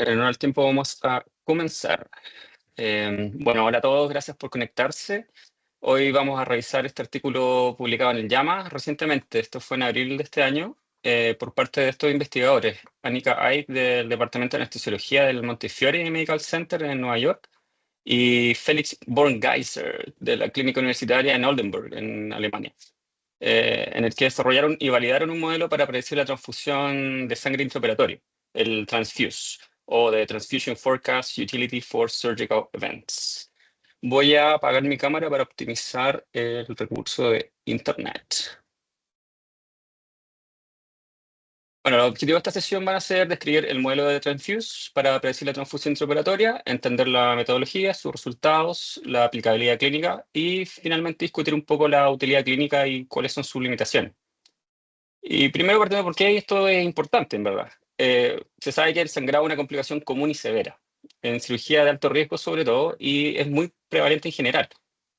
En honor al tiempo vamos a comenzar. Bueno, hola a todos, gracias por conectarse. Hoy vamos a revisar este artículo publicado en el JAMA recientemente, esto fue en abril de este año, por parte de estos investigadores, Annika Eid del Departamento de Anestesiología del Montefiore Medical Center en Nueva York y Felix Borngeiser de la Clínica Universitaria en Oldenburg, en Alemania, en el que desarrollaron y validaron un modelo para predecir la transfusión de sangre intraoperatorio, el Transfuse, o de Transfusion Forecast Utility for Surgical Events. Voy a apagar mi cámara para optimizar el recurso de Internet. Bueno, el objetivo de esta sesión van a ser describir el modelo de Transfuse para predecir la transfusión intraoperatoria, entender la metodología, sus resultados, la aplicabilidad clínica y finalmente discutir un poco la utilidad clínica y cuáles son sus limitaciones. Y primero partiendo por qué esto es importante, en verdad. Se sabe que el sangrado es una complicación común y severa, en cirugía de alto riesgo sobre todo, y es muy prevalente en general.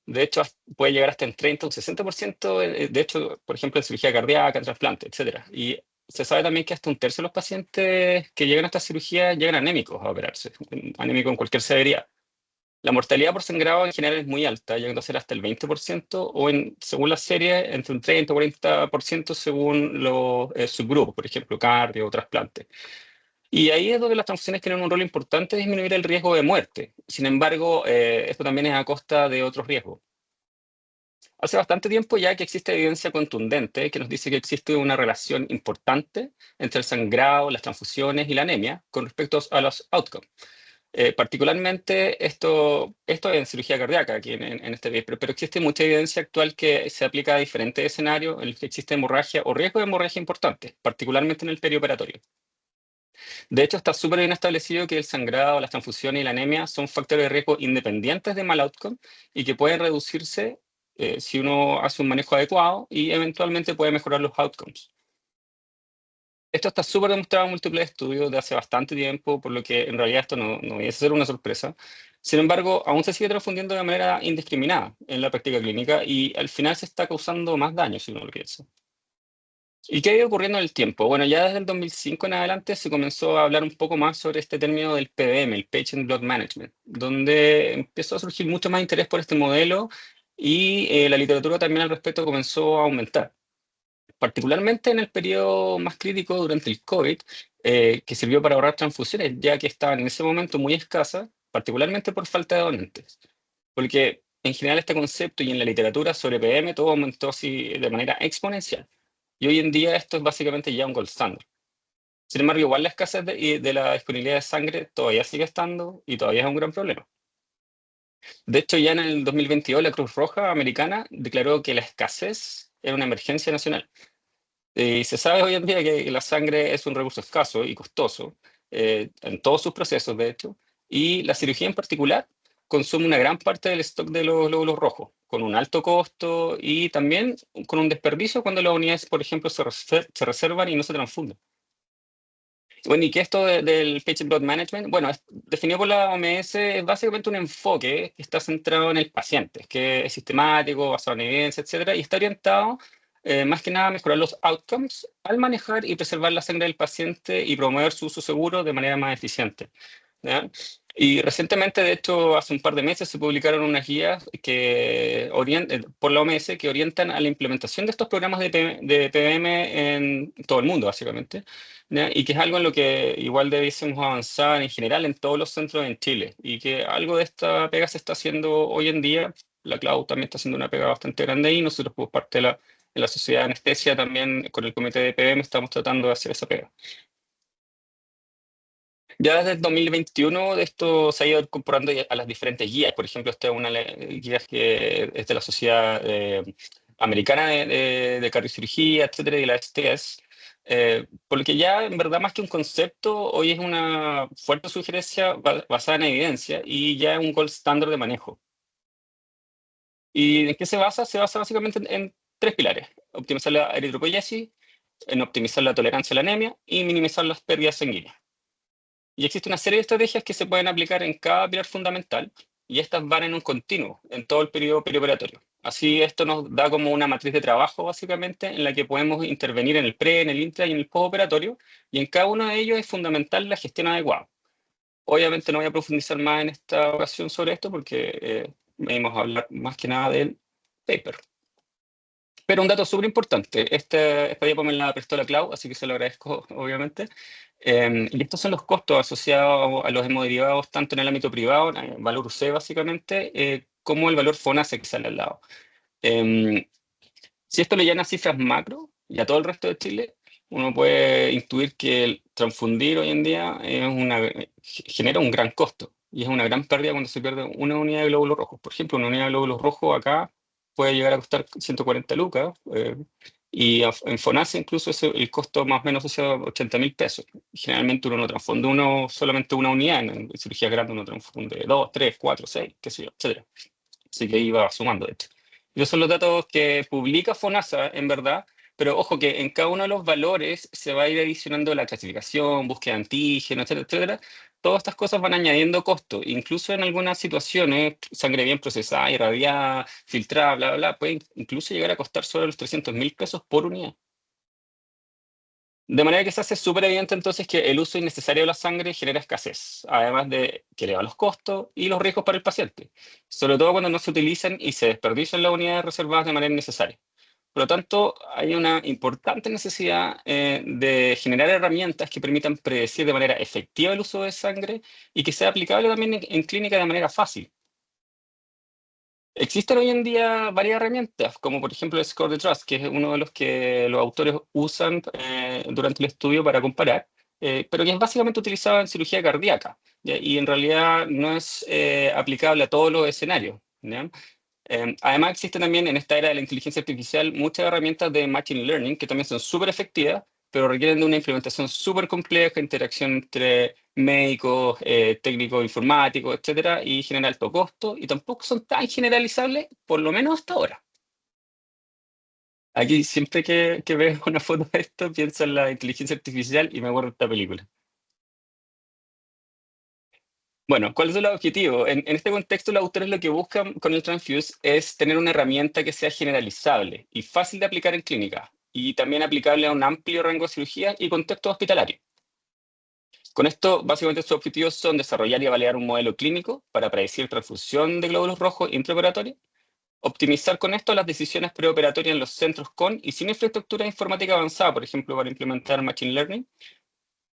De hecho, puede llegar hasta en 30 o un 60%, de hecho, por ejemplo, en cirugía cardíaca, en trasplante, etcétera. Y se sabe también que hasta un tercio de los pacientes que llegan a esta cirugía llegan anémicos a operarse, anémicos en cualquier severidad. La mortalidad por sangrado en general es muy alta, llegando a ser hasta el 20% o según la serie, entre un 30 o 40% según los subgrupos, por ejemplo, cardio o trasplante. Y ahí es donde las transfusiones tienen un rol importante de disminuir el riesgo de muerte. Sin embargo, esto también es a costa de otros riesgos. Hace bastante tiempo ya que existe evidencia contundente que nos dice que existe una relación importante entre el sangrado, las transfusiones y la anemia con respecto a los outcomes. Particularmente esto en cirugía cardíaca, aquí en este país, pero existe mucha evidencia actual que se aplica a diferentes escenarios en los que existe hemorragia o riesgo de hemorragia importante, particularmente en el perioperatorio. De hecho, está súper bien establecido que el sangrado, las transfusiones y la anemia son factores de riesgo independientes de mal outcome y que pueden reducirse si uno hace un manejo adecuado y eventualmente puede mejorar los outcomes. Esto está súper demostrado en múltiples estudios de hace bastante tiempo, por lo que en realidad esto no debiese ser una sorpresa. Sin embargo, aún se sigue transfundiendo de manera indiscriminada en la práctica clínica y al final se está causando más daño, si uno lo piensa. ¿Y qué ha ido ocurriendo en el tiempo? Bueno, ya desde el 2005 en adelante se comenzó a hablar un poco más sobre este término del PBM, el Patient Blood Management, donde empezó a surgir mucho más interés por este modelo y la literatura también al respecto comenzó a aumentar, particularmente en el periodo más crítico durante el COVID, que sirvió para ahorrar transfusiones, ya que estaban en ese momento muy escasas, particularmente por falta de donantes. Porque en general este concepto y en la literatura sobre PM todo aumentó así de manera exponencial. Y hoy en día esto es básicamente ya un gold standard. Sin embargo, igual la escasez de la disponibilidad de sangre todavía sigue estando y todavía es un gran problema. De hecho, ya en el 2022 la Cruz Roja Americana declaró que la escasez era una emergencia nacional. Y se sabe hoy en día que la sangre es un recurso escaso y costoso en todos sus procesos, de hecho, y la cirugía en particular consume una gran parte del stock de los glóbulos rojos, con un alto costo y también con un desperdicio cuando las unidades, por ejemplo, se reservan y no se transfunden. Bueno, ¿y qué es esto del Patient Blood Management? Bueno, es definido por la OMS, es básicamente un enfoque que está centrado en el paciente, que es sistemático, basado en evidencia, etcétera, y está orientado más que nada a mejorar los outcomes al manejar y preservar la sangre del paciente y promover su uso seguro de manera más eficiente. ¿Ya? Y recientemente, de hecho, hace un par de meses se publicaron unas guías por la OMS que orientan a la implementación de estos programas de PBM en todo el mundo, básicamente, ¿ya? Y que es algo en lo que igual debiésemos avanzar en general en todos los centros en Chile, y que algo de esta pega se está haciendo hoy en día. La Clau también está haciendo una pega bastante grande ahí, nosotros por parte de la Sociedad de Anestesia también con el comité de PBM estamos tratando de hacer esa pega. Ya desde el 2021 de esto se ha ido incorporando a las diferentes guías. Por ejemplo, esta es una guía que es de la Sociedad Americana de Cardiocirugía, etcétera, y la STS. Porque ya en verdad más que un concepto, hoy es una fuerte sugerencia basada en evidencia y ya es un gold estándar de manejo. ¿Y en qué se basa? Se basa básicamente en tres pilares: optimizar la eritropoyesis, en optimizar la tolerancia a la anemia y minimizar las pérdidas sanguíneas. Y existe una serie de estrategias que se pueden aplicar en cada pilar fundamental y estas van en un continuo, en todo el periodo perioperatorio. Así esto nos da como una matriz de trabajo básicamente en la que podemos intervenir en el pre, en el intra y en el postoperatorio y en cada uno de ellos es fundamental la gestión adecuada. Obviamente no voy a profundizar más en esta ocasión sobre esto porque venimos a hablar más que nada del paper. Pero un dato súper importante, esta diapo me la prestó la Clau, así que se lo agradezco, obviamente. Y estos son los costos asociados a los hemoderivados tanto en el ámbito privado, en el valor UC básicamente, como el valor FONASA que sale al lado. Em, si esto le llama cifras macro y a todo el resto de Chile, uno puede intuir que el transfundir hoy en día genera un gran costo y es una gran pérdida cuando se pierde una unidad de glóbulos rojos. Por ejemplo, una unidad de glóbulos rojos acá puede llegar a costar 140 lucas y en FONASA incluso el costo más o menos asociado a 80.000 pesos. Generalmente uno no transfunde solamente una unidad, en cirugía grande uno transfunde 2, 3, 4, 6, qué sé yo, etcétera. Así que iba sumando, de hecho. Esos son los datos que publica FONASA, en verdad, pero ojo que en cada uno de los valores se va a ir adicionando la clasificación, búsqueda de antígeno, etcétera, etcétera. Todas estas cosas van añadiendo costo. Incluso en algunas situaciones, sangre bien procesada, irradiada, filtrada, bla, bla, bla, puede incluso llegar a costar sobre los 300.000 pesos por unidad. De manera que se hace súper evidente entonces que el uso innecesario de la sangre genera escasez, además de que eleva los costos y los riesgos para el paciente, sobre todo cuando no se utilizan y se desperdician las unidades reservadas de manera innecesaria. Por lo tanto, hay una importante necesidad de generar herramientas que permitan predecir de manera efectiva el uso de sangre y que sea aplicable también en clínica de manera fácil. Existen hoy en día varias herramientas, como por ejemplo el Score de Trust, que es uno de los que los autores usan durante el estudio para comparar, pero que es básicamente utilizado en cirugía cardíaca, ¿ya? Y en realidad no es aplicable a todos los escenarios, ¿ya? Además, existen también en esta era de la inteligencia artificial muchas herramientas de Machine Learning que también son súper efectivas, pero requieren de una implementación súper compleja, interacción entre médicos, técnicos informáticos, etcétera, y genera alto costo, y tampoco son tan generalizables, por lo menos hasta ahora. Aquí siempre que veo una foto de esto, pienso en la inteligencia artificial y me acuerdo de esta película. Bueno, ¿cuál es el objetivo? En este contexto, los autores lo que buscan con el Transfuse es tener una herramienta que sea generalizable y fácil de aplicar en clínica, y también aplicable a un amplio rango de cirugías y contextos hospitalarios. Con esto, básicamente, sus objetivos son desarrollar y validar un modelo clínico para predecir transfusión de glóbulos rojos intraoperatorios, optimizar con esto las decisiones preoperatorias en los centros con y sin infraestructura informática avanzada, por ejemplo, para implementar Machine Learning,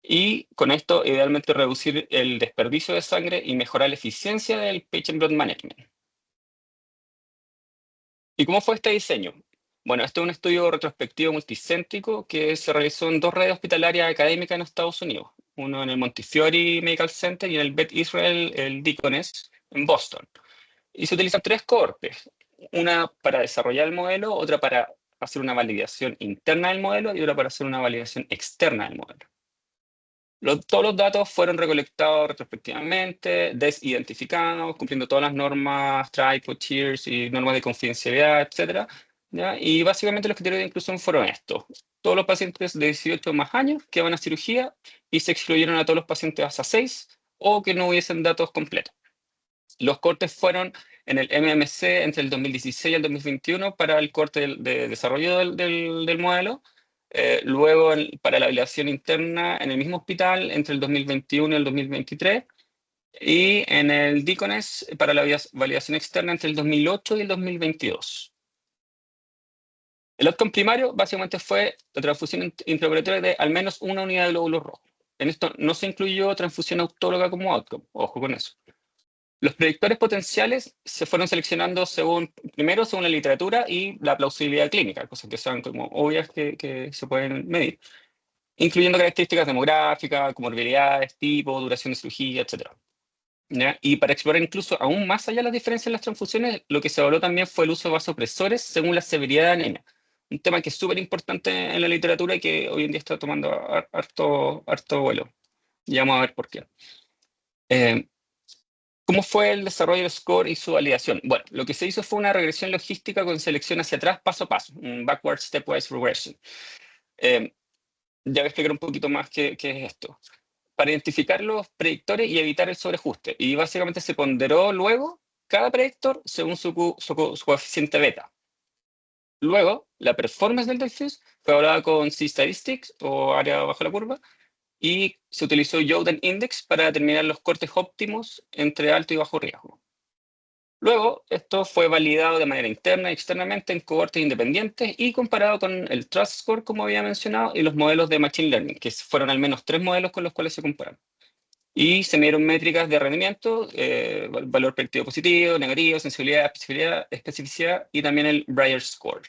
y con esto, idealmente, reducir el desperdicio de sangre y mejorar la eficiencia del patient blood management. ¿Y cómo fue este diseño? Bueno, este es un estudio retrospectivo multicéntrico que se realizó en dos redes hospitalarias académicas en Estados Unidos, uno en el Montefiore Medical Center y en el Beth Israel, el Deaconess, en Boston. Y se utilizan tres cohortes, una para desarrollar el modelo, otra para hacer una validación interna del modelo y otra para hacer una validación externa del modelo. Todos los datos fueron recolectados retrospectivamente, desidentificados, cumpliendo todas las normas, TRIPO, TIERS y normas de confidencialidad, etcétera, ¿ya? Y básicamente los criterios de inclusión fueron estos. Todos los pacientes de 18 más años que van a cirugía y se excluyeron a todos los pacientes hasta 6 o que no hubiesen datos completos. Los cortes fueron en el MMC entre el 2016 y el 2021 para el corte de desarrollo del modelo. Luego, para la validación interna en el mismo hospital entre el 2021 y el 2023. Y en el Deaconess para la validación externa entre el 2008 y el 2022. El outcome primario básicamente fue la transfusión intraoperatoria de al menos una unidad de glóbulos rojos. En esto no se incluyó transfusión autóloga como outcome. Ojo con eso. Los predictores potenciales se fueron seleccionando primero según la literatura y la plausibilidad clínica, cosas que son como obvias que se pueden medir, incluyendo características demográficas, comorbilidades, tipo, duración de cirugía, etcétera, ¿ya? Y para explorar incluso aún más allá las diferencias en las transfusiones, lo que se evaluó también fue el uso de vasopresores según la severidad de anemia. Un tema que es súper importante en la literatura y que hoy en día está tomando harto vuelo. Y vamos a ver por qué. ¿Cómo fue el desarrollo del score y su validación? Bueno, lo que se hizo fue una regresión logística con selección hacia atrás, paso a paso, un backward stepwise regression. Eh, ya voy a explicar un poquito más qué es esto. Para identificar los predictores y evitar el sobreajuste. Y básicamente se ponderó luego cada predictor según su coeficiente beta. Luego, la performance del Delfus fue evaluada con C-Statistics o área bajo la curva y se utilizó Youden Index para determinar los cortes óptimos entre alto y bajo riesgo. Luego, esto fue validado de manera interna y externamente en cohortes independientes y comparado con el Trust Score, como había mencionado, y los modelos de Machine Learning, que fueron al menos 3 modelos con los cuales se compararon. Y se midieron métricas de rendimiento, valor predictivo positivo, negativo, sensibilidad, especificidad y también el Brier Score.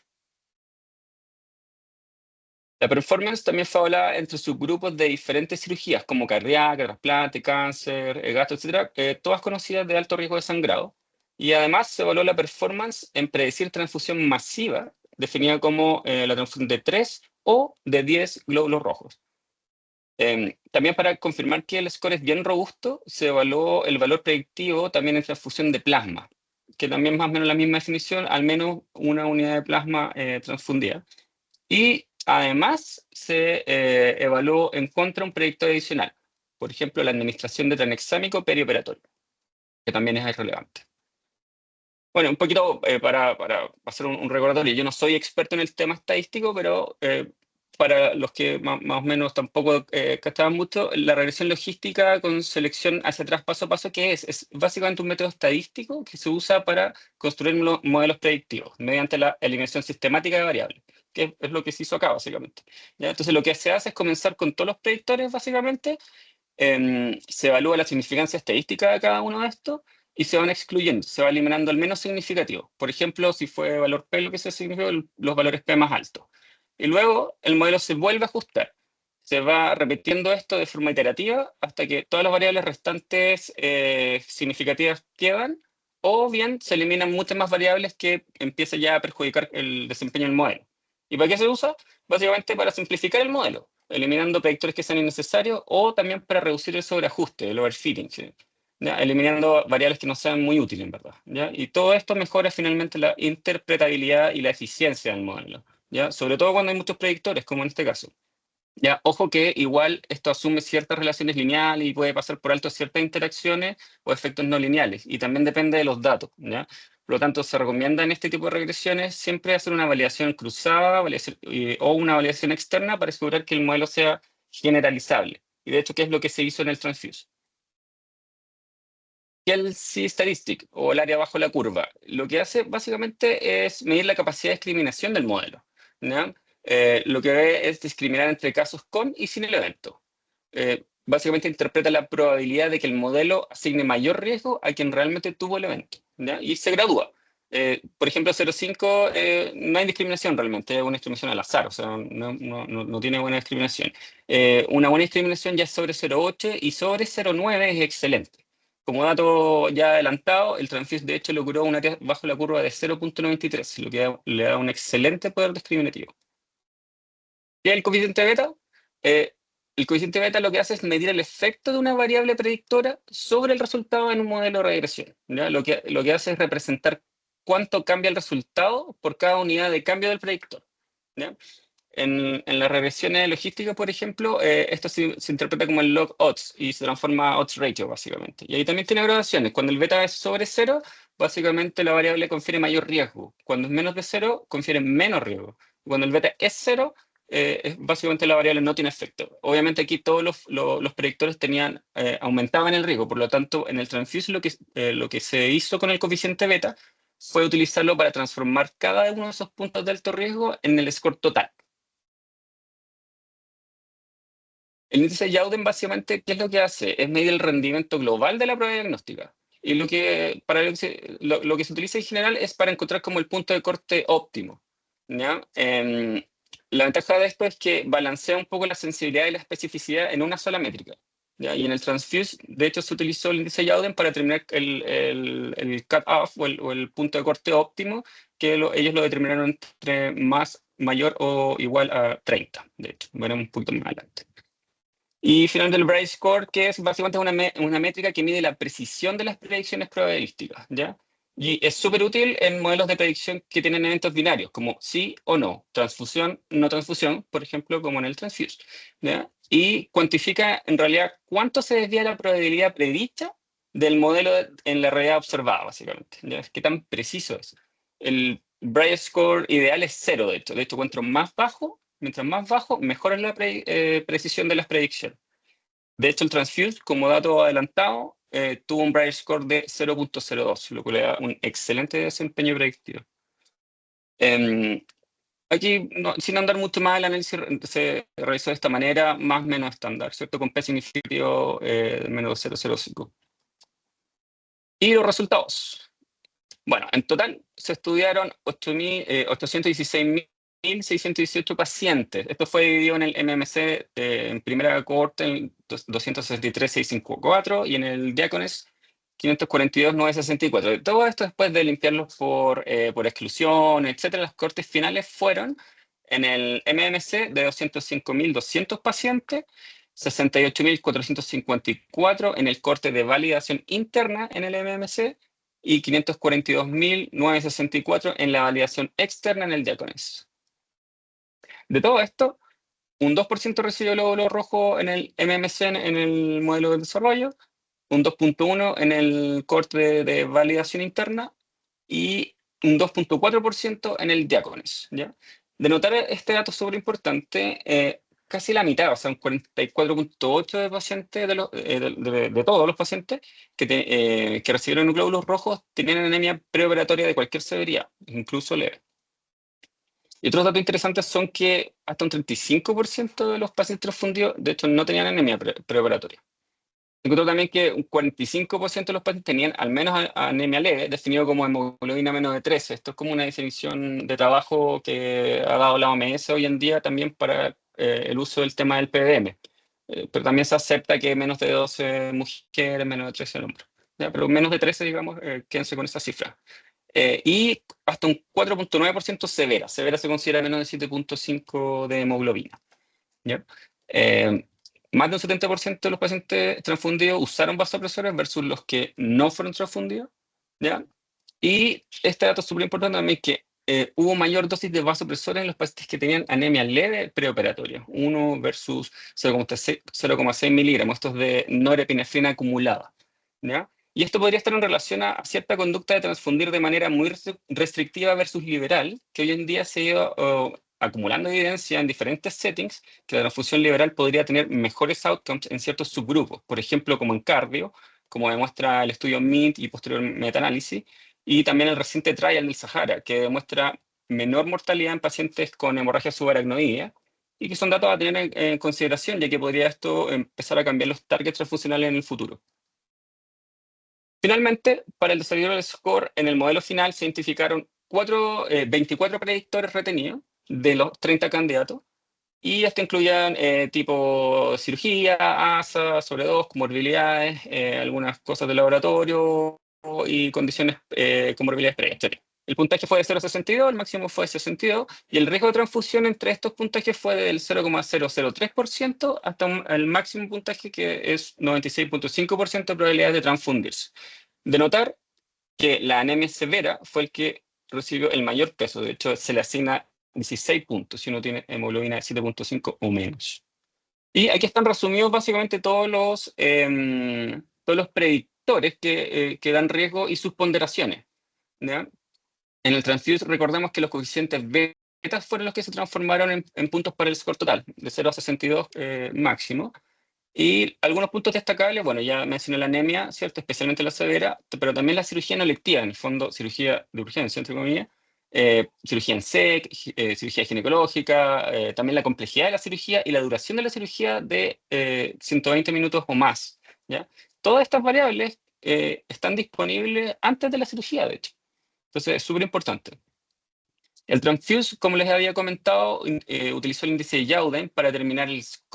La performance también fue evaluada entre subgrupos de diferentes cirugías, como cardíaca, trasplante, cáncer, gastro, etcétera, todas conocidas de alto riesgo de sangrado. Y además se evaluó la performance en predecir transfusión masiva, definida como la transfusión de 3 o de 10 glóbulos rojos. También para confirmar que el score es bien robusto, se evaluó el valor predictivo también en transfusión de plasma, que también es más o menos la misma definición, al menos una unidad de plasma transfundida. Y además se evaluó en contra un predictor adicional, por ejemplo, la administración de tranexámico perioperatorio, que también es relevante. Bueno, un poquito para hacer un recordatorio, yo no soy experto en el tema estadístico, pero para los que más o menos tampoco cachaban mucho, la regresión logística con selección hacia atrás paso a paso, ¿qué es? Es básicamente un método estadístico que se usa para construir modelos predictivos mediante la eliminación sistemática de variables, que es lo que se hizo acá, básicamente. ¿Ya? Entonces, lo que se hace es comenzar con todos los predictores, básicamente, se evalúa la significancia estadística de cada uno de estos y se van excluyendo, se va eliminando el menos significativo. Por ejemplo, si fue valor P lo que se significó, los valores P más altos. Y luego el modelo se vuelve a ajustar. Se va repitiendo esto de forma iterativa hasta que todas las variables restantes significativas quedan, o bien se eliminan muchas más variables que empiezan ya a perjudicar el desempeño del modelo. ¿Y para qué se usa? Básicamente para simplificar el modelo, eliminando predictores que sean innecesarios o también para reducir el sobreajuste, el overfitting, ¿sí? ¿Ya? Eliminando variables que no sean muy útiles, en verdad. ¿Ya? Y todo esto mejora finalmente la interpretabilidad y la eficiencia del modelo, ¿ya? Sobre todo cuando hay muchos predictores, como en este caso. Ya, ojo que igual esto asume ciertas relaciones lineales y puede pasar por alto ciertas interacciones o efectos no lineales, y también depende de los datos, ¿ya? Por lo tanto, se recomienda en este tipo de regresiones siempre hacer una validación cruzada o una validación externa para asegurar que el modelo sea generalizable. Y de hecho, ¿qué es lo que se hizo en el Transfuse? Y el C-Statistic, o el área bajo la curva, lo que hace básicamente es medir la capacidad de discriminación del modelo, ¿ya? Lo que ve es discriminar entre casos con y sin el evento. Básicamente interpreta la probabilidad de que el modelo asigne mayor riesgo a quien realmente tuvo el evento, ¿ya? Y se gradúa. Por ejemplo, 0,5 no hay discriminación realmente, es una discriminación al azar, o sea, no tiene buena discriminación. Una buena discriminación ya es sobre 0,8 y sobre 0,9 es excelente. Como dato ya adelantado, el Transfuse de hecho logró un área bajo la curva de 0,93, lo que le da un excelente poder discriminativo. ¿Y el coeficiente beta? Eh, el coeficiente beta lo que hace es medir el efecto de una variable predictora sobre el resultado en un modelo de regresión, ¿ya? Lo que hace es representar cuánto cambia el resultado por cada unidad de cambio del predictor, ¿ya? En las regresiones logísticas, por ejemplo, esto se interpreta como el log odds y se transforma a odds ratio, básicamente. Y ahí también tiene gradaciones. Cuando el beta es sobre cero, básicamente la variable confiere mayor riesgo. Cuando es menos de cero, confiere menos riesgo. Cuando el beta es cero, básicamente la variable no tiene efecto. Obviamente aquí todos los predictores aumentaban el riesgo. Por lo tanto, en el Transfuse lo que se hizo con el coeficiente beta fue utilizarlo para transformar cada uno de esos puntos de alto riesgo en el score total. El índice Youden básicamente, ¿qué es lo que hace? Es medir el rendimiento global de la prueba diagnóstica. Y lo que se utiliza en general es para encontrar como el punto de corte óptimo, ¿ya? La ventaja de esto es que balancea un poco la sensibilidad y la especificidad en una sola métrica, ¿ya? Y en el Transfuse, de hecho, se utilizó el índice Youden para determinar el cut-off o el punto de corte óptimo, que ellos lo determinaron entre mayor o igual a 30, de hecho. Veremos un poquito más adelante. Y finalmente el Bright Score, que es básicamente una métrica que mide la precisión de las predicciones probabilísticas, ¿ya? Y es súper útil en modelos de predicción que tienen eventos binarios, como sí o no, transfusión, no transfusión, por ejemplo, como en el Transfuse, ¿ya? Y cuantifica en realidad cuánto se desvía la probabilidad predicha del modelo en la realidad observada, básicamente, ¿ya? Qué tan preciso es. El Bright Score ideal es cero, de hecho. De hecho, mientras más bajo, mejor es la precisión de las predicciones. De hecho, el Transfuse, como dato adelantado, tuvo un Bright Score de 0.02, lo cual le da un excelente desempeño predictivo. Em, Aquí, sin andar mucho más, el análisis se realizó de esta manera, más o menos estándar, ¿cierto? Con P significativo de menos 0,05. Y los resultados. Bueno, en total se estudiaron 816.618 pacientes. Esto fue dividido en el MMC en primera cohorte en 263.654 y en el Diacones 542.964. Todo esto después de limpiarlos por exclusión, etcétera. Las cohortes finales fueron en el MMC de 205.200 pacientes, 68.454 en el corte de validación interna en el MMC y 542.964 en la validación externa en el Diacones. De todo esto, un 2% recibió el glóbulo rojo en el MMC en el modelo de desarrollo, un 2.1% en el corte de validación interna y un 2.4% en el Diacones, ¿ya? De notar este dato súper importante, casi la mitad, o sea, un 44.8% de pacientes, de todos los pacientes que recibieron glóbulos rojos tenían anemia preoperatoria de cualquier severidad, incluso leve. Y otros datos interesantes son que hasta un 35% de los pacientes transfundidos, de hecho, no tenían anemia preoperatoria. Encontró también que un 45% de los pacientes tenían al menos anemia leve, definido como hemoglobina menos de 13. Esto es como una definición de trabajo que ha dado la OMS hoy en día también para el uso del tema del PDM. Pero también se acepta que menos de 12 mujeres, menos de 13 hombres. ¿Ya? Pero menos de 13, digamos, quédense con esa cifra. Y hasta un 4.9% severa. Severa se considera menos de 7.5 de hemoglobina. ¿Ya? Eh, Más de un 70% de los pacientes transfundidos usaron vasopresores versus los que no fueron transfundidos. ¿Ya? Y este dato es súper importante también, que hubo mayor dosis de vasopresores en los pacientes que tenían anemia leve preoperatoria, 1 versus 0,6 miligramos, estos de norepinefrina acumulada. ¿Ya? Y esto podría estar en relación a cierta conducta de transfundir de manera muy restrictiva versus liberal, que hoy en día se ha ido acumulando evidencia en diferentes settings, que la transfusión liberal podría tener mejores outcomes en ciertos subgrupos, por ejemplo, como en cardio, como demuestra el estudio MINT y posterior metaanálisis, y también el reciente trial del Sahara, que demuestra menor mortalidad en pacientes con hemorragia subaracnoidea, y que son datos a tener en consideración, ya que podría esto empezar a cambiar los targets transfusionales en el futuro. Finalmente, para el desarrollo del score, en el modelo final se identificaron 24 predictores retenidos de los 30 candidatos, y esto incluían tipo cirugía, ASA, sobredosis, comorbilidades, algunas cosas de laboratorio y condiciones comorbilidades previas, etc. El puntaje fue de 0,62, el máximo fue de 62, y el riesgo de transfusión entre estos puntajes fue del 0,003% hasta el máximo puntaje, que es 96.5% de probabilidad de transfundirse. De notar que la anemia severa fue el que recibió el mayor peso. De hecho, se le asigna 16 puntos si uno tiene hemoglobina de 7.5 o menos. Y aquí están resumidos básicamente todos los predictores que dan riesgo y sus ponderaciones, ¿ya? En el Transfuse, recordemos que los coeficientes beta fueron los que se transformaron en puntos para el score total, de 0 a 62 máximo. Y algunos puntos destacables, bueno, ya mencioné la anemia, ¿cierto? Especialmente la severa, pero también la cirugía no electiva, en el fondo, cirugía de urgencia, entre comillas, cirugía en SEC, cirugía ginecológica, también la complejidad de la cirugía y la duración de la cirugía de 120 minutos o más, ¿ya? Todas estas variables están disponibles antes de la cirugía, de hecho. Entonces, es súper importante. El Transfuse, como les había comentado, utilizó el índice de Youden para determinar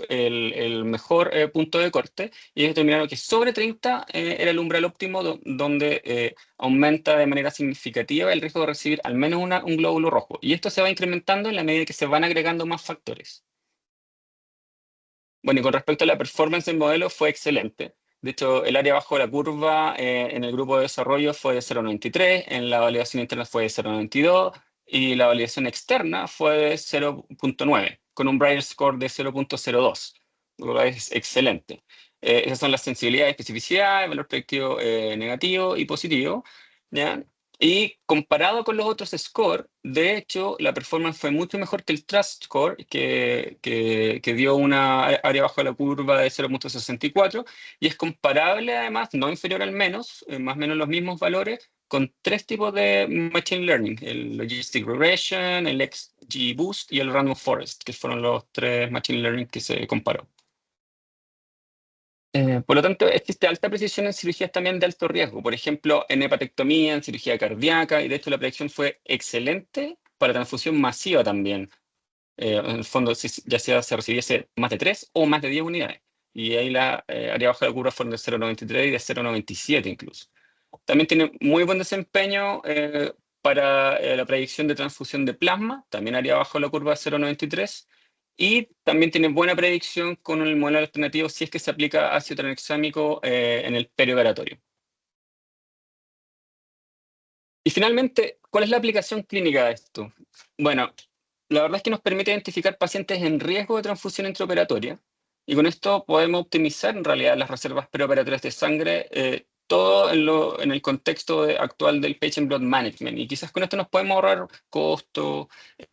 el mejor punto de corte, y ellos determinaron que sobre 30 era el umbral óptimo donde aumenta de manera significativa el riesgo de recibir al menos un glóbulo rojo. Y esto se va incrementando en la medida que se van agregando más factores. Bueno, y con respecto a la performance del modelo, fue excelente. De hecho, el área bajo de la curva en el grupo de desarrollo fue de 0,93, en la validación interna fue de 0,92 y la validación externa fue de 0,9, con un Bright Score de 0,02, lo cual es excelente. Esas son las sensibilidades, especificidad, el valor predictivo negativo y positivo, ¿ya? Y comparado con los otros scores, de hecho, la performance fue mucho mejor que el Trust Score, que dio una área bajo la curva de 0,64, y es comparable además, no inferior al menos, más o menos los mismos valores, con tres tipos de Machine Learning: el Logistic Regression, el XGBoost y el Random Forest, que fueron los tres Machine Learning que se comparó. Por lo tanto, existe alta precisión en cirugías también de alto riesgo, por ejemplo, en hepatectomía, en cirugía cardíaca, y de hecho la predicción fue excelente para transfusión masiva también. En el fondo, ya sea se recibiese más de 3 o más de 10 unidades. Y ahí la área baja de la curva fueron de 0,93 y de 0,97 incluso. También tiene muy buen desempeño para la predicción de transfusión de plasma, también haría abajo la curva 0,93. Y también tiene buena predicción con el modelo alternativo si es que se aplica ácido tranexámico en el perioperatorio. Y finalmente, ¿cuál es la aplicación clínica de esto? Bueno, la verdad es que nos permite identificar pacientes en riesgo de transfusión intraoperatoria, y con esto podemos optimizar en realidad las reservas preoperatorias de sangre, todo en el contexto actual del Patient Blood Management. Y quizás con esto nos podemos ahorrar costos,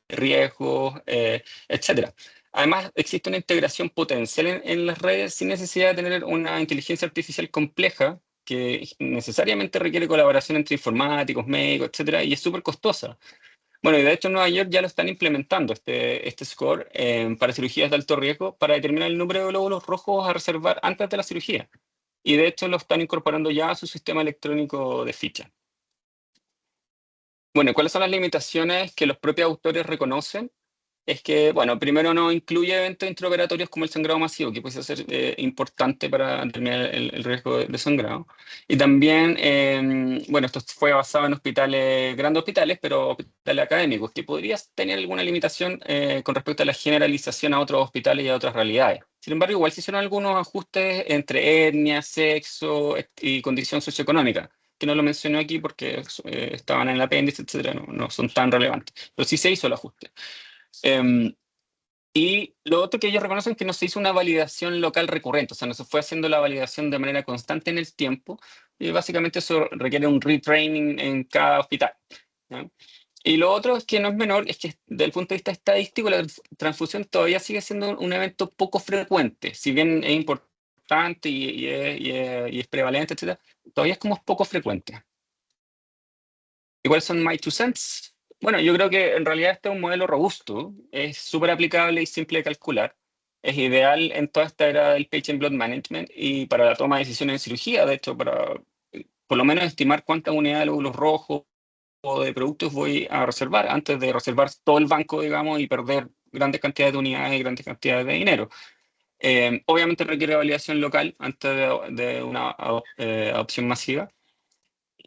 riesgos, etcétera. Además, existe una integración potencial en las redes sin necesidad de tener una inteligencia artificial compleja que necesariamente requiere colaboración entre informáticos, médicos, etcétera, y es súper costosa. Bueno, y de hecho en Nueva York ya lo están implementando, este score, para cirugías de alto riesgo, para determinar el número de glóbulos rojos a reservar antes de la cirugía. Y de hecho lo están incorporando ya a su sistema electrónico de ficha. Bueno, ¿cuáles son las limitaciones que los propios autores reconocen? Es que, bueno, primero no incluye eventos intraoperatorios como el sangrado masivo, que puede ser importante para determinar el riesgo de sangrado. Y también, bueno, esto fue basado en hospitales, grandes hospitales, pero hospitales académicos, que podrías tener alguna limitación con respecto a la generalización a otros hospitales y a otras realidades. Sin embargo, igual se hicieron algunos ajustes entre etnia, sexo y condición socioeconómica, que no lo mencioné aquí porque estaban en el apéndice, etcétera, no son tan relevantes. Pero sí se hizo el ajuste. Em, y lo otro que ellos reconocen es que no se hizo una validación local recurrente, o sea, no se fue haciendo la validación de manera constante en el tiempo, y básicamente eso requiere un retraining en cada hospital, ¿ya? Y lo otro es que no es menor, es que desde el punto de vista estadístico, la transfusión todavía sigue siendo un evento poco frecuente, si bien es importante y es prevalente, etcétera, todavía es como poco frecuente. ¿Y cuáles son my two cents? Bueno, yo creo que en realidad este es un modelo robusto, es súper aplicable y simple de calcular. Es ideal en toda esta era del Patient Blood Management y para la toma de decisiones en cirugía, de hecho, para por lo menos estimar cuántas unidades de glóbulos rojos o de productos voy a reservar antes de reservar todo el banco, digamos, y perder grandes cantidades de unidades y grandes cantidades de dinero. Obviamente requiere validación local antes de una adopción masiva.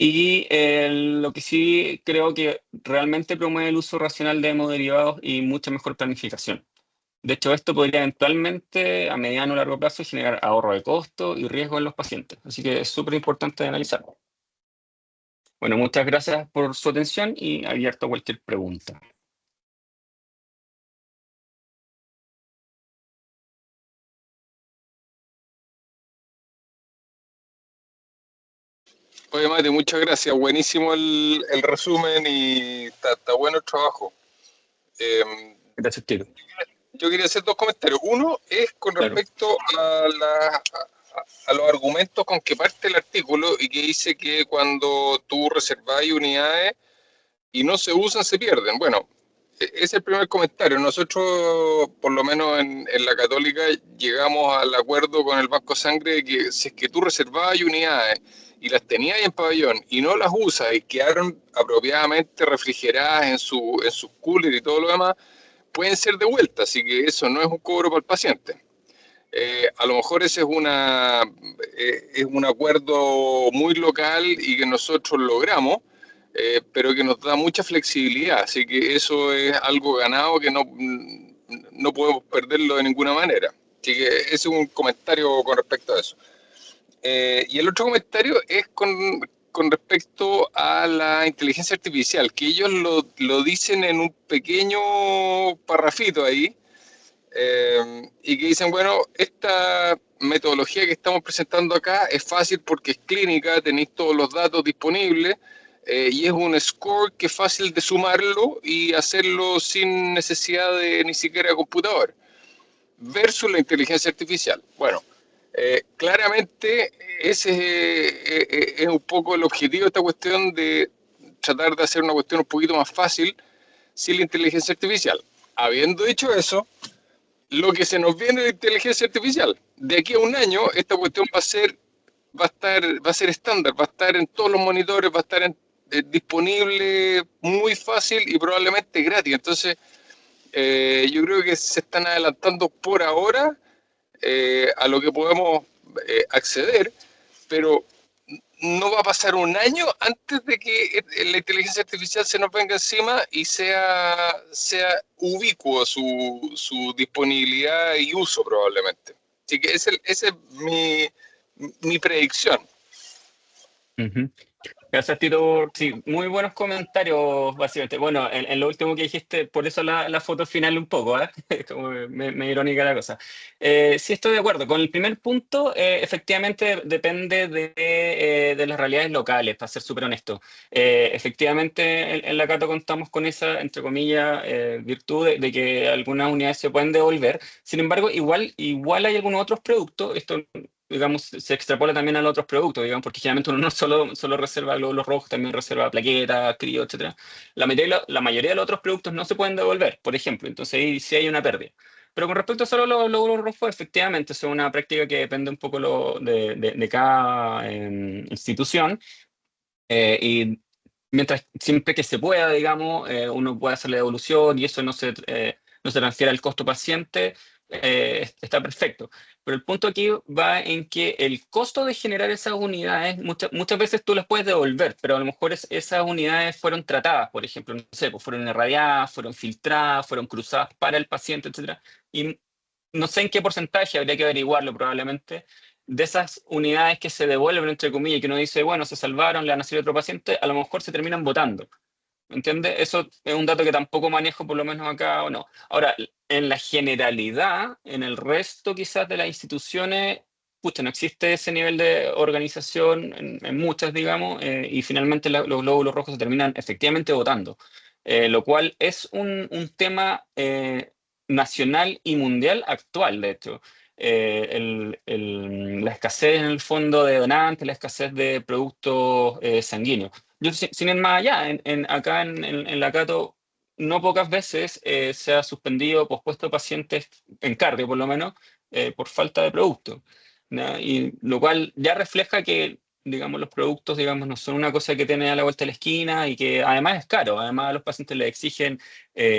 Y lo que sí creo que realmente promueve el uso racional de hemoderivados y mucha mejor planificación. De hecho, esto podría eventualmente, a mediano o largo plazo, generar ahorro de costo y riesgo en los pacientes. Así que es súper importante analizar. Bueno, muchas gracias por su atención y abierto a cualquier pregunta. Oye, Mate, muchas gracias. Buenísimo el resumen y está bueno el trabajo. Eh, Gracias, Tiro. yo quería hacer dos comentarios. Uno es con Claro. respecto a los argumentos con que parte el artículo y que dice que cuando tú reservas unidades y no se usan, se pierden. Bueno, ese es el primer comentario. Nosotros, por lo menos en la Católica, llegamos al acuerdo con el Banco Sangre de que si es que tú reservabas unidades y las tenías ahí en pabellón y no las usas y quedaron apropiadamente refrigeradas en sus coolers y todo lo demás, pueden ser devueltas. Así que eso no es un cobro para el paciente. A lo mejor ese es un acuerdo muy local y que nosotros logramos, pero que nos da mucha flexibilidad. Así que eso es algo ganado que no podemos perderlo de ninguna manera. Así que ese es un comentario con respecto a eso. Y el otro comentario es con respecto a la inteligencia artificial, que ellos lo dicen en un pequeño parrafito ahí, y que dicen, bueno, esta metodología que estamos presentando acá es fácil porque es clínica, tenéis todos los datos disponibles, y es un score que es fácil de sumarlo y hacerlo sin necesidad de ni siquiera computador, versus la inteligencia artificial. Bueno, claramente ese es un poco el objetivo de esta cuestión, de tratar de hacer una cuestión un poquito más fácil sin la inteligencia artificial. Habiendo dicho eso, lo que se nos viene de inteligencia artificial, de aquí a un año esta cuestión va a ser estándar, va a estar en todos los monitores, va a estar disponible muy fácil y probablemente gratis. Entonces, yo creo que se están adelantando por ahora a lo que podemos acceder, pero no va a pasar un año antes de que la inteligencia artificial se nos venga encima y sea ubicuo su disponibilidad y uso probablemente. Así que esa es mi predicción. Ujú. Gracias, Tito. Sí, muy buenos comentarios, básicamente. Bueno, en lo último que dijiste, por eso la foto final un poco, ¿eh? Como me irónica la cosa. Sí, estoy de acuerdo. Con el primer punto, efectivamente depende de las realidades locales, para ser súper honesto. Efectivamente, en la Cato contamos con esa, entre comillas, virtud de que algunas unidades se pueden devolver. Sin embargo, igual hay algunos otros productos. Esto, digamos, se extrapola también a los otros productos, digamos, porque generalmente uno no solo reserva glóbulos rojos, también reserva plaquetas, crío, etcétera. La mayoría de los otros productos no se pueden devolver, por ejemplo, entonces ahí sí hay una pérdida. Pero con respecto a solo los glóbulos rojos, efectivamente, es una práctica que depende un poco de cada institución. Y mientras siempre que se pueda, digamos, uno puede hacer la devolución y eso no se transfiere al costo paciente, está perfecto. Pero el punto aquí va en que el costo de generar esas unidades, muchas veces tú las puedes devolver, pero a lo mejor esas unidades fueron tratadas, por ejemplo, no sé, pues fueron irradiadas, fueron filtradas, fueron cruzadas para el paciente, etcétera. Y no sé en qué porcentaje, habría que averiguarlo probablemente, de esas unidades que se devuelven, entre comillas, que uno dice, bueno, se salvaron, le van a servir a otro paciente, a lo mejor se terminan votando. ¿Me entiendes? Eso es un dato que tampoco manejo, por lo menos acá o no. Ahora, en la generalidad, en el resto quizás de las instituciones, pucha, no existe ese nivel de organización en muchas, digamos, y finalmente los glóbulos rojos se terminan efectivamente votando. Lo cual es un tema nacional y mundial actual, de hecho. La escasez en el fondo de donantes, la escasez de productos sanguíneos. Yo, sin ir más allá, acá en la Cato, no pocas veces se ha suspendido, pospuesto pacientes en cardio, por lo menos, por falta de producto. ¿No? Y lo cual ya refleja que, digamos, los productos, digamos, no son una cosa que tiene a la vuelta de la esquina y que además es caro. Además, a los pacientes les exigen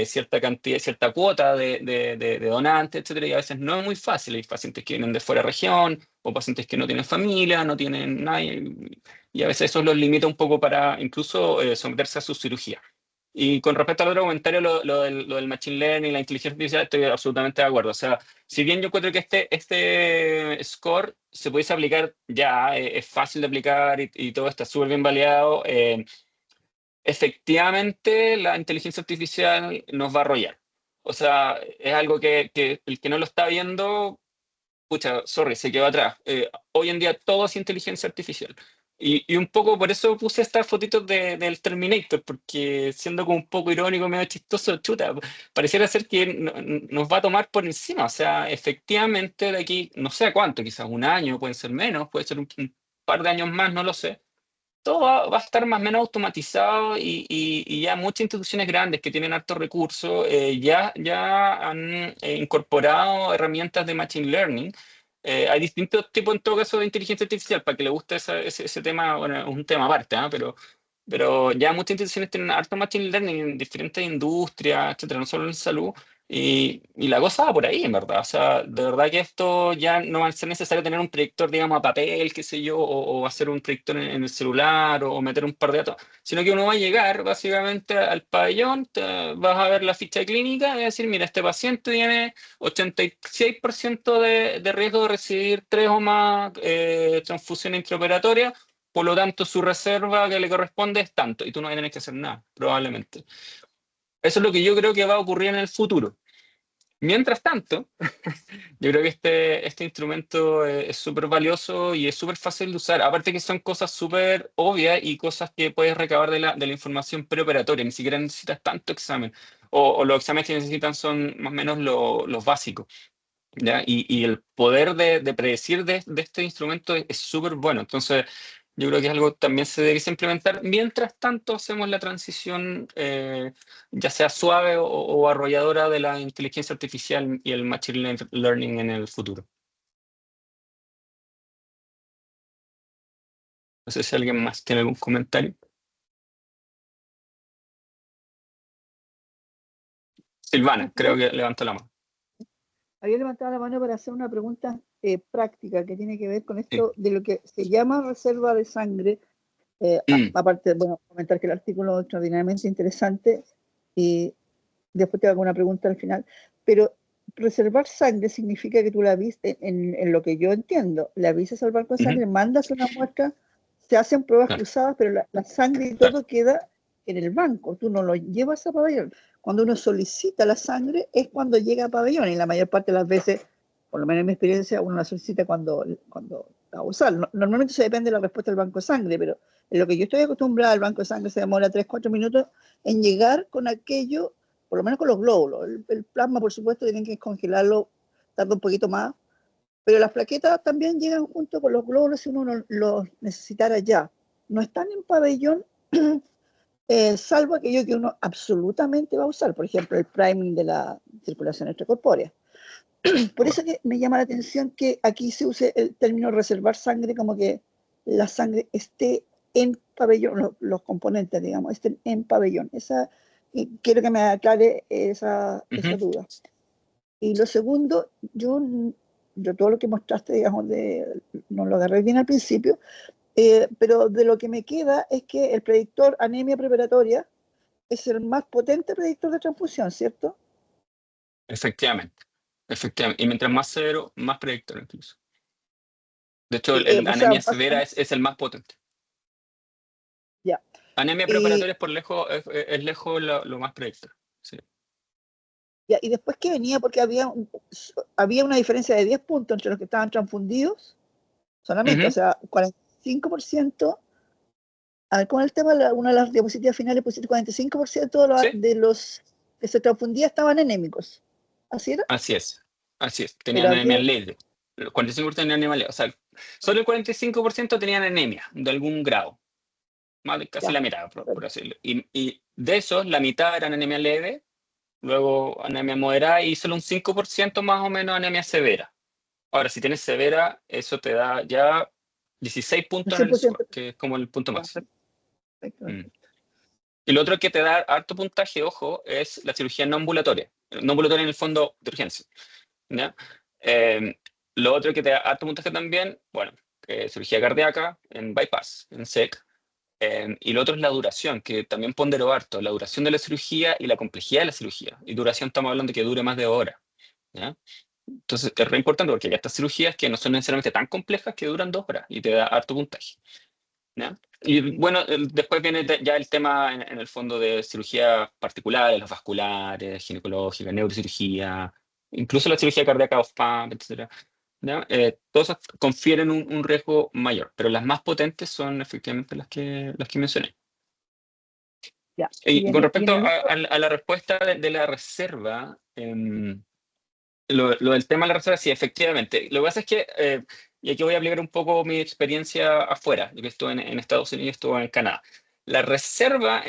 cierta cantidad, cierta cuota de donantes, etcétera, y a veces no es muy fácil. Hay pacientes que vienen de fuera de región o pacientes que no tienen familia, no tienen nadie, y a veces eso los limita un poco para incluso someterse a su cirugía. Y con respecto al otro comentario, lo del machine learning, la inteligencia artificial, estoy absolutamente de acuerdo. O sea, si bien yo encuentro que este score se pudiese aplicar ya, es fácil de aplicar y todo está súper bien validado, efectivamente la inteligencia artificial nos va a arrollar. O sea, es algo que el que no lo está viendo, pucha, sorry, se quedó atrás. Hoy en día todo es inteligencia artificial. Y un poco por eso puse estas fotitos del Terminator, porque siendo como un poco irónico, medio chistoso, chuta, pareciera ser que nos va a tomar por encima. O sea, efectivamente de aquí, no sé a cuánto, quizás un año, puede ser menos, puede ser un par de años más, no lo sé. Todo va a estar más o menos automatizado y ya muchas instituciones grandes que tienen altos recursos ya han incorporado herramientas de Machine Learning. Hay distintos tipos, en todo caso, de inteligencia artificial, para que le guste ese tema, bueno, es un tema aparte, ¿ah? Pero ya muchas instituciones tienen harto Machine Learning en diferentes industrias, etcétera, no solo en salud. Y la cosa va por ahí, en verdad. O sea, de verdad que esto ya no va a ser necesario tener un predictor, digamos, a papel, qué sé yo, o hacer un predictor en el celular, o meter un par de datos, sino que uno va a llegar básicamente al pabellón, vas a ver la ficha clínica y decir, mira, este paciente tiene 86% de riesgo de recibir 3 o más transfusiones intraoperatorias, por lo tanto su reserva que le corresponde es tanto, y tú no vas a tener que hacer nada, probablemente. Eso es lo que yo creo que va a ocurrir en el futuro. Mientras tanto, yo creo que este instrumento es súper valioso y es súper fácil de usar. Aparte que son cosas súper obvias y cosas que puedes recabar de la información preoperatoria. Ni siquiera necesitas tanto examen. O los exámenes que necesitan son más o menos los básicos. ¿Ya? Y el poder de predecir de este instrumento es súper bueno. Entonces, yo creo que es algo que también se debe implementar. Mientras tanto, hacemos la transición, ya sea suave o arrolladora de la inteligencia artificial y el machine learning en el futuro. No sé si alguien más tiene algún comentario. Silvana, creo Yo que levantó la mano. había levantado la mano para hacer una pregunta práctica que tiene que ver con Sí. esto de lo que se llama reserva de sangre. Mm, Aparte, bueno, comentar que el artículo es extraordinariamente interesante y después te hago una pregunta al final. Pero reservar sangre significa que tú la viste, en lo que yo entiendo, la avisas al banco de ujú, sangre, mandas una muestra, se hacen pruebas claro, cruzadas, pero la sangre y claro. todo queda en el banco. Tú no lo llevas a pabellón. Cuando uno solicita la sangre es cuando llega a pabellón y la mayor parte de las veces, por lo menos en mi experiencia, uno la solicita cuando va a usar. Normalmente se depende de la respuesta del banco de sangre, pero en lo que yo estoy acostumbrada, el banco de sangre se demora 3 4 minutos en llegar con aquello, por lo menos con los glóbulos. El plasma, por supuesto, tienen que congelarlo, tarda un poquito más, pero las plaquetas también llegan junto con los glóbulos si uno los necesitara ya. No están en pabellón, salvo aquello que uno absolutamente va a usar, por ejemplo, el priming de la circulación extracorpórea. Por eso que me llama la atención que aquí se use el término reservar sangre, como que la sangre esté en pabellón, los componentes, digamos, estén en pabellón. Y quiero que me aclare esa Ujú. duda. Y lo segundo, yo todo lo que mostraste, digamos, no lo agarré bien al principio, pero de lo que me queda es que el predictor anemia preparatoria es el más potente predictor de transfusión, ¿cierto? Efectivamente, efectivamente. Y mientras más severo, más predictor incluso. De hecho, el O sea, anemia severa es el más potente. ya. Anemia Y, preparatoria es por lejos, es lejos lo más predictor. Sí. y después que venía, porque había una diferencia de 10 puntos entre los que estaban transfundidos solamente, o Ujú, sea, 45%. A ver, con el tema, una de las diapositivas finales pusiste 45% sí, de los que se transfundían estaban anémicos. ¿Así era? así es. Así es. Pero Tenían anemia había, leve. El 45% tenían anemia leve. O sea, solo el 45% tenían anemia de algún grado. Más de casi ya, la mitad, por decirlo. Y de esos, la mitad eran anemia leve, luego anemia moderada y solo un 5% más o menos anemia severa. Ahora, si tienes severa, eso te da ya 16 el puntos en el score, 100%. que es como el punto Ya, máximo. perfecto, Mm. perfecto. Y lo otro que te da harto puntaje, ojo, es la cirugía no ambulatoria. No ambulatoria en el fondo de urgencia. ¿Ya? Eh, lo otro que te da harto puntaje también, bueno, cirugía cardíaca en bypass, en SEC. Y lo otro es la duración, que también ponderó harto, la duración de la cirugía y la complejidad de la cirugía. Y duración estamos hablando de que dure más de hora. ¿Ya? Entonces es re importante porque hay estas cirugías que no son necesariamente tan complejas que duran 2 horas y te da harto puntaje. ¿Ya? Y bueno, después viene ya el tema en el fondo de cirugías particulares, las vasculares, ginecológicas, neurocirugía, incluso la cirugía cardíaca off-pump, etcétera. ¿Ya? Todas esas confieren un riesgo mayor, pero las más potentes son efectivamente las que mencioné. Ya. Y con Y en respecto el otro, a la respuesta de la reserva, lo del tema de la reserva, sí, efectivamente. Lo que pasa es que, y aquí voy a aplicar un poco mi experiencia afuera, yo que estuve en Estados Unidos, estuve en Canadá. La reserva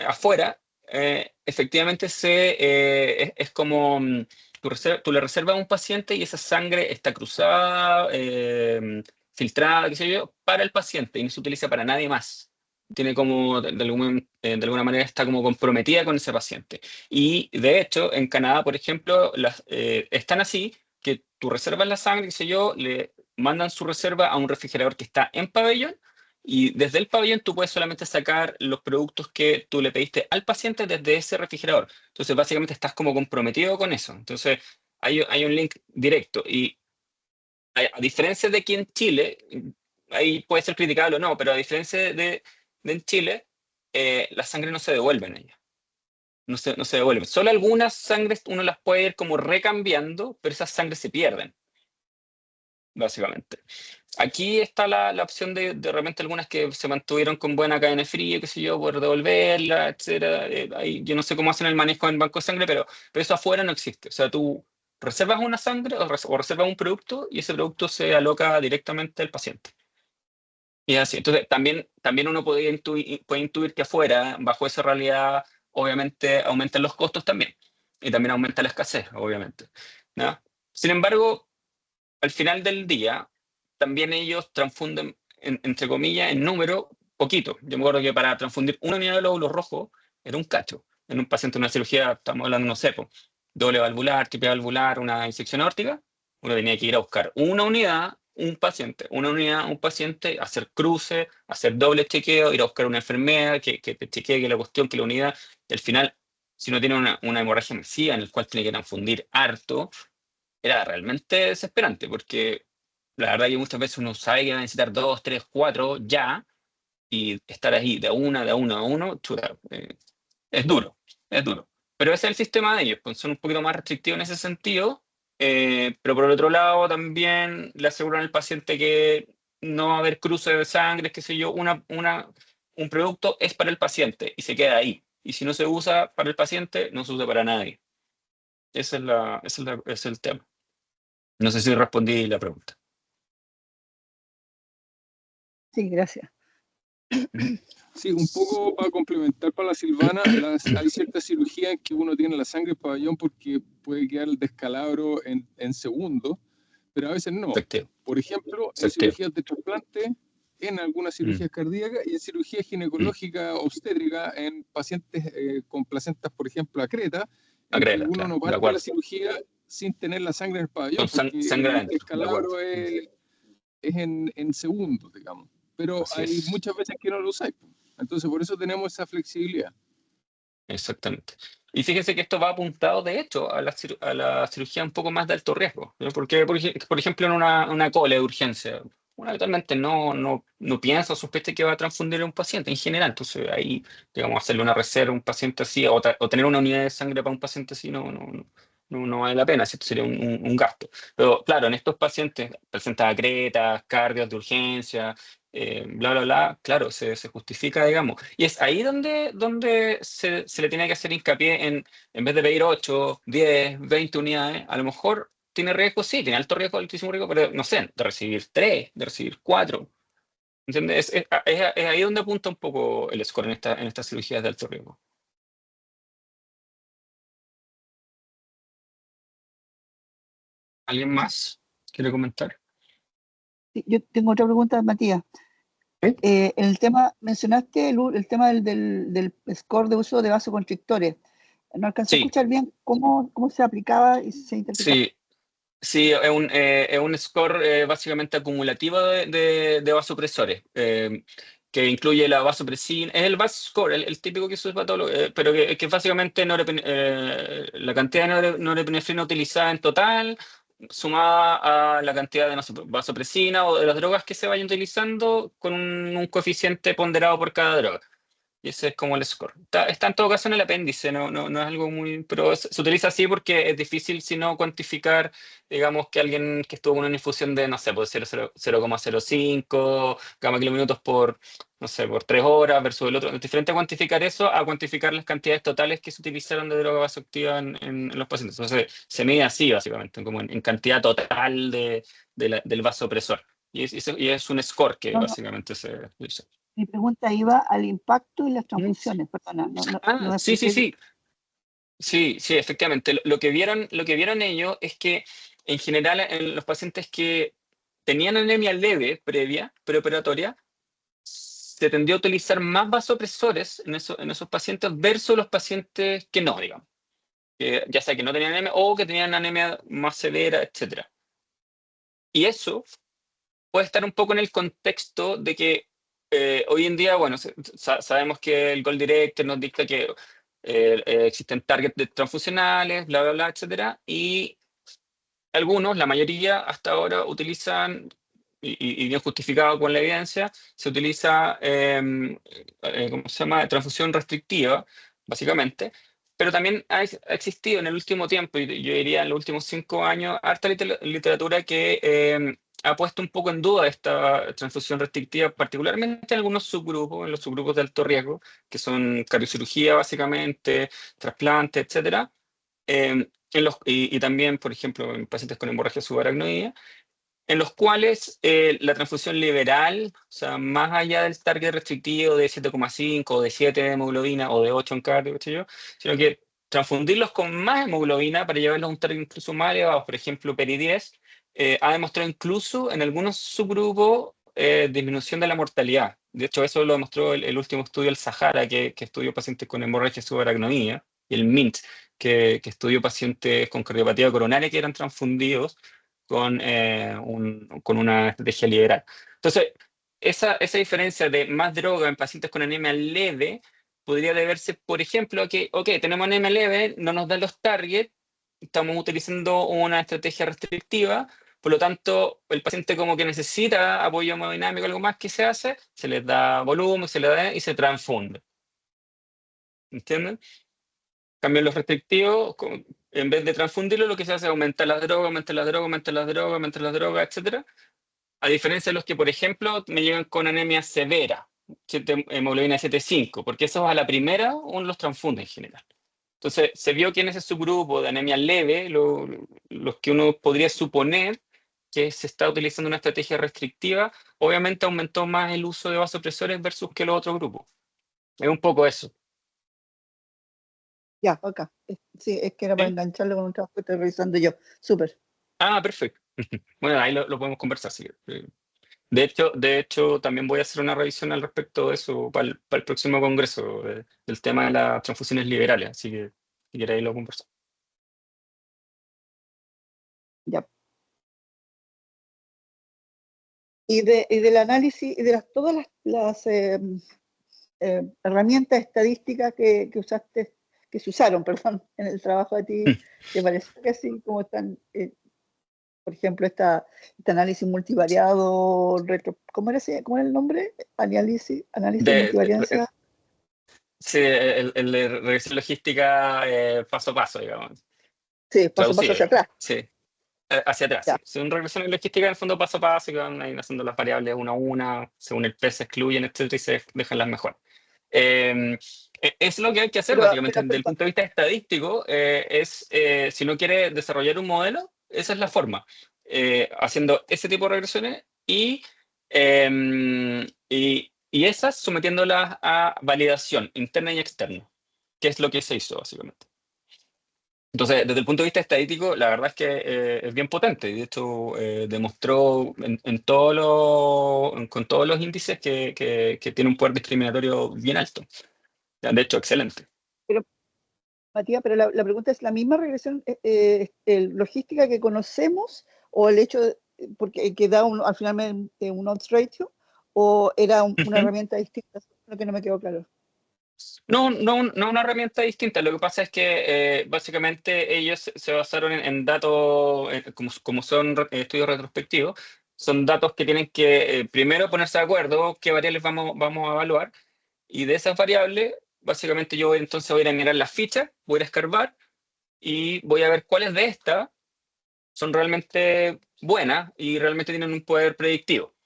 afuera, efectivamente, es como tú le reservas a un paciente y esa sangre está cruzada, filtrada, qué sé yo, para el paciente y no se utiliza para nadie más. Tiene como, de alguna manera, está como comprometida con ese paciente. Y de hecho, en Canadá, por ejemplo, están así que tú reservas la sangre, qué sé yo, le mandan su reserva a un refrigerador que está en pabellón y desde el pabellón tú puedes solamente sacar los productos que tú le pediste al paciente desde ese refrigerador. Entonces, básicamente estás como comprometido con eso. Entonces, hay un link directo y a diferencia de aquí en Chile, ahí puede ser criticable o no, pero a diferencia de en Chile, la sangre no se devuelve en ella. no se devuelven. Solo algunas sangres uno las puede ir como recambiando, pero esas sangres se pierden, básicamente. Aquí está la opción de repente algunas que se mantuvieron con buena cadena fría, qué sé yo, poder devolverla, etcétera. Ahí, yo no sé cómo hacen el manejo en banco de sangre, pero eso afuera no existe. O sea, tú reservas una sangre o reservas un producto y ese producto se aloca directamente al paciente. Y así. Entonces, también uno puede intuir que afuera, bajo esa realidad, obviamente aumentan los costos también. Y también aumenta la escasez, obviamente, ¿no? Sin embargo, al final del día, también ellos transfunden, entre comillas, en número, poquito. Yo me acuerdo que para transfundir una unidad de glóbulos rojos era un cacho. En un paciente de una cirugía, estamos hablando, no sé, po, doble valvular, triple valvular, una disección aórtica, uno tenía que ir a buscar una unidad, un paciente, una unidad, un paciente, hacer cruce, hacer doble chequeo, ir a buscar una enfermera que te chequee que la cuestión, que la unidad, y al final, si uno tiene una hemorragia masiva en el cual tiene que transfundir harto, era realmente desesperante, porque la verdad que muchas veces uno sabe que va a necesitar dos, tres, cuatro ya, y estar ahí de uno a uno, chuta, es duro, es duro. Pero ese es el sistema de ellos, pues son un poquito más restrictivos en ese sentido, pero por el otro lado también le aseguran al paciente que no va a haber cruce de sangre, qué sé yo, un producto es para el paciente y se queda ahí. Y si no se usa para el paciente, no se usa para nadie. Ese es el tema. No sé si respondí la pregunta. Sí, gracias. Sí, un poco para complementar para la Silvana, hay ciertas cirugías en que uno tiene la sangre en pabellón porque puede quedar el descalabro en segundos, pero a veces no. Efectivo, Por ejemplo, en efectivo. cirugías de trasplante, en algunas Mm, cirugías cardíacas y en cirugía mm. ginecológica obstétrica en pacientes con placentas, por ejemplo, acreta, en que Agrega, uno claro, no de parte la acuerdo. cirugía sin tener la sangre en el Con pabellón, porque sangre el adentro, de acuerdo. descalabro es en segundos, digamos. Pero Así hay es, muchas veces que no lo usáis, po. Entonces, por eso tenemos esa flexibilidad. exactamente. Y fíjese que esto va apuntado, de hecho, a la cirugía un poco más de alto riesgo, ¿no? Porque, por ejemplo, en una cole de urgencia, uno habitualmente no piensa o sospecha que va a transfundir a un paciente en general. Entonces, ahí, digamos, hacerle una reserva a un paciente así o tener una unidad de sangre para un paciente así no vale la pena, ¿cierto? Sería un gasto. Pero claro, en estos pacientes presentan agretas, cardios de urgencia, bla, bla, bla, claro, se justifica, digamos. Y es ahí donde se le tiene que hacer hincapié en vez de pedir 8, 10, 20 unidades, a lo mejor tiene riesgo, sí, tiene alto riesgo, altísimo riesgo, pero no sé, de recibir 3, de recibir 4. ¿Entiendes? Es ahí donde apunta un poco el score en estas cirugías de alto riesgo. ¿Alguien más quiere comentar? Sí, yo tengo otra pregunta, Matías. ¿Sí? El tema, mencionaste el tema del score de uso de vasoconstrictores. No alcancé a Sí, escuchar bien cómo se aplicaba y se interpretaba. sí. Sí, es un score básicamente acumulativo de vasopresores, que incluye la vasopresina, es el VAS score, el típico que se usa para todo, pero que es básicamente la cantidad de norepinefrina utilizada en total, sumada a la cantidad de no sé, vasopresina o de las drogas que se vayan utilizando, con un coeficiente ponderado por cada droga. Y ese es como el score. Está en todo caso en el apéndice, no es algo muy... Pero se utiliza así porque es difícil, si no, cuantificar, digamos, que alguien que estuvo en una infusión de, no sé, pues 0,05 gamma kilominutos por, no sé, por 3 horas versus el otro. Es diferente cuantificar eso a cuantificar las cantidades totales que se utilizaron de droga vasoactiva en los pacientes. Entonces, se mide así, básicamente, como en cantidad total del vasopresor. Y es un score que No, no, básicamente se utiliza. mi pregunta iba al impacto y las Mm. transfusiones, perdona, no Ah, me sí, sí, expliqué bien. sí. Sí, sí, efectivamente. Lo que vieron ellos es que en general en los pacientes que tenían anemia leve previa, preoperatoria, se tendió a utilizar más vasopresores en esos pacientes versus los pacientes que no, digamos. Que ya sea que no tenían anemia o que tenían anemia más severa, etcétera. Y eso puede estar un poco en el contexto de que hoy en día, bueno, sabemos que el Goal Director nos dicta que existen targets transfusionales, bla, bla, bla, etcétera, y algunos, la mayoría, hasta ahora utilizan, y bien justificado con la evidencia, se utiliza, ¿cómo se llama? Transfusión restrictiva, básicamente, Pero también ha existido en el último tiempo, y yo diría en los últimos 5 años, harta literatura que ha puesto un poco en duda esta transfusión restrictiva, particularmente en algunos subgrupos, en los subgrupos de alto riesgo, que son cardiocirugía básicamente, trasplante, etcétera. Y también, por ejemplo, en pacientes con hemorragia subaracnoidea, en los cuales la transfusión liberal, o sea, más allá del target restrictivo de 7,5 o de 7 de hemoglobina o de 8 en cardio, qué sé yo, sino que transfundirlos con más hemoglobina para llevarlos a un target incluso más elevado, por ejemplo, PERI-10, ha demostrado incluso en algunos subgrupos disminución de la mortalidad. De hecho, eso lo demostró el último estudio, el Sahara, que estudió pacientes con hemorragia subaracnoidea, y el MINT, que estudió pacientes con cardiopatía coronaria que eran transfundidos con una estrategia liberal. Entonces, esa diferencia de más droga en pacientes con anemia leve podría deberse, por ejemplo, a que, ok, tenemos anemia leve, no nos dan los targets, estamos utilizando una estrategia restrictiva, por lo tanto, el paciente como que necesita apoyo hemodinámico, algo más que se hace, se les da volumen, se le da y se transfunde. ¿Entienden? Cambian los restrictivos, en vez de transfundirlo, lo que se hace es aumentar las drogas, aumentar las drogas, aumentar las drogas, aumentar las drogas, etcétera. A diferencia de los que, por ejemplo, me llegan con anemia severa, hemoglobina 7,5, porque esos a la primera uno los transfunde en general. Entonces, se vio que en ese subgrupo de anemia leve, los que uno podría suponer que se está utilizando una estrategia restrictiva, obviamente aumentó más el uso de vasopresores versus que los otros grupos. Es un poco eso. Ya, acá. Sí, es que era para ¿Sí? engancharlo con un trabajo que estoy revisando yo. Súper. Ah, perfecto. Bueno, ahí lo podemos conversar, sí. De hecho, también voy a hacer una revisión al respecto de eso para el próximo congreso, del tema de las transfusiones liberales, así que si queréis lo conversamos. Ya. Y del análisis, y de todas las herramientas estadísticas que usaste, que se usaron, perdón, en el trabajo de ti, ¿te parece que así como están, por ejemplo, este análisis multivariado, ¿cómo era el nombre? Análisis de De, de- multivariancia. sí, el de regresión logística paso a paso, digamos, Sí, paso a paso traducido, hacia digamos. atrás. Sí, hacia atrás, sí. Ya. Es una regresión logística en el fondo paso a paso, que van ahí haciendo las variables una a una, según el peso se excluyen, etcétera, y se dejan las mejores. Es lo que hay que hacer, básicamente, desde el Perdón, punto de vista estadístico, si uno quiere desarrollar un modelo, esa es la forma, haciendo ese tipo de regresiones y esas sometiéndolas a validación interna y externa, que es lo que se hizo, básicamente. Entonces, desde el punto de vista estadístico, la verdad es que es bien potente. Y de hecho, demostró con todos los índices que tiene un poder discriminatorio bien alto. De hecho, excelente. pero Matías, pero la pregunta es, ¿la misma regresión logística que conocemos o el hecho porque que da al final un odds ratio o era una Ujú. herramienta distinta? Lo que no me quedó claro. No, no, no una herramienta distinta. Lo que pasa es que básicamente ellos se basaron en datos, como son estudios retrospectivos, son datos que tienen que primero ponerse de acuerdo qué variables vamos a evaluar. Y de esas variables, básicamente entonces voy a ir a mirar las fichas, voy a ir a escarbar y voy a ver cuáles de estas son realmente buenas y realmente tienen un poder predictivo.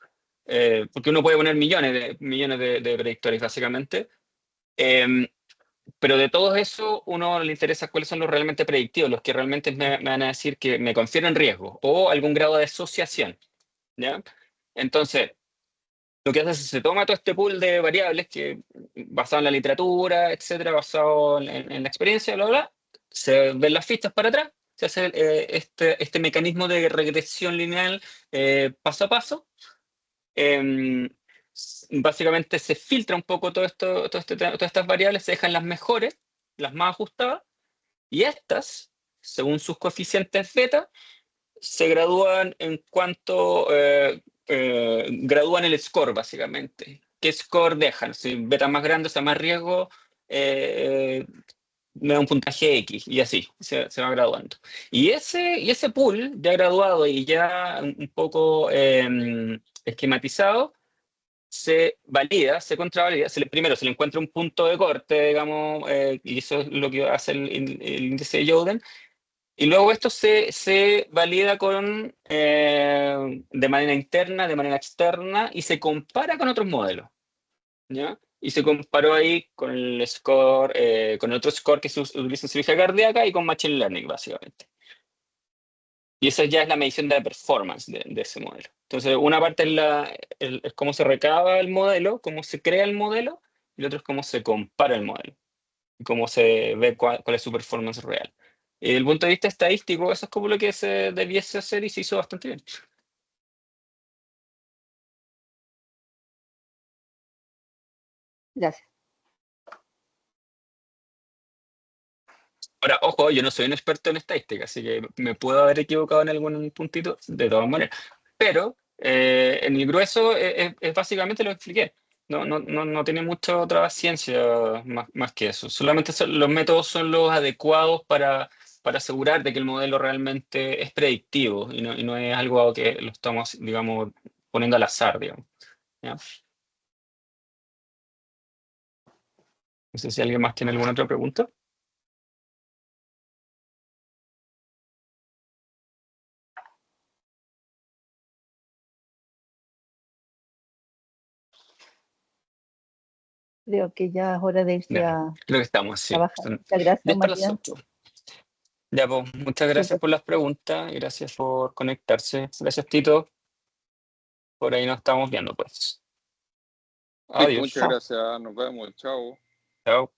Porque uno puede poner millones de predictores, básicamente. Eh, pero de todos eso, uno le interesa cuáles son los realmente predictivos, los que realmente me van a decir que me confieren riesgo o algún grado de asociación. ¿Ya? Entonces, lo que hace es que se toma todo este pool de variables que basado en la literatura, etcétera, basado en la experiencia, bla, bla, se ven las fichas para atrás, se hace este mecanismo de regresión lineal paso a paso. Em, Básicamente se filtra un poco todas estas variables, se dejan las mejores, las más ajustadas, y estas, según sus coeficientes beta, se gradúan en cuanto gradúan el score, básicamente. ¿Qué score dejan? Si beta más grande, o sea, más riesgo, eh, me da un puntaje X y así se va graduando. Y ese pool ya graduado y ya un poco esquematizado, se valida, se contravalida, primero se le encuentra un punto de corte, digamos, y eso es lo que hace el índice de Youden, y luego esto se valida de manera interna, de manera externa, y se compara con otros modelos, ¿ya? Y se comparó ahí con el score, con otro score que se utiliza en cirugía cardíaca y con Machine Learning, básicamente. Y esa ya es la medición de la performance de ese modelo. Entonces, una parte es cómo se recaba el modelo, cómo se crea el modelo, y la otra es cómo se compara el modelo, y cómo se ve cuál es su performance real. Y desde el punto de vista estadístico, eso es como lo que se debiese hacer y se hizo bastante bien. Gracias. Ahora, ojo, yo no soy un experto en estadística, así que me puedo haber equivocado en algún puntito, de todas maneras. Pero en el grueso es básicamente lo que expliqué. No tiene mucha otra ciencia más que eso. Solamente los métodos son los adecuados para asegurar de que el modelo realmente es predictivo y no es algo que lo estamos, digamos, poniendo al azar, digamos. ¿Ya? No sé si alguien más tiene alguna otra pregunta. Creo que ya es hora de irse Ya, a creo que estamos, sí. trabajar. Son Muchas gracias, 10 para las Matías. 8. Ya, pues, muchas gracias Súper. por las preguntas y gracias por conectarse. Gracias, Tito. Por ahí nos estamos viendo, pues. Sí, Adiós. muchas gracias, nos vemos, chao. Chao.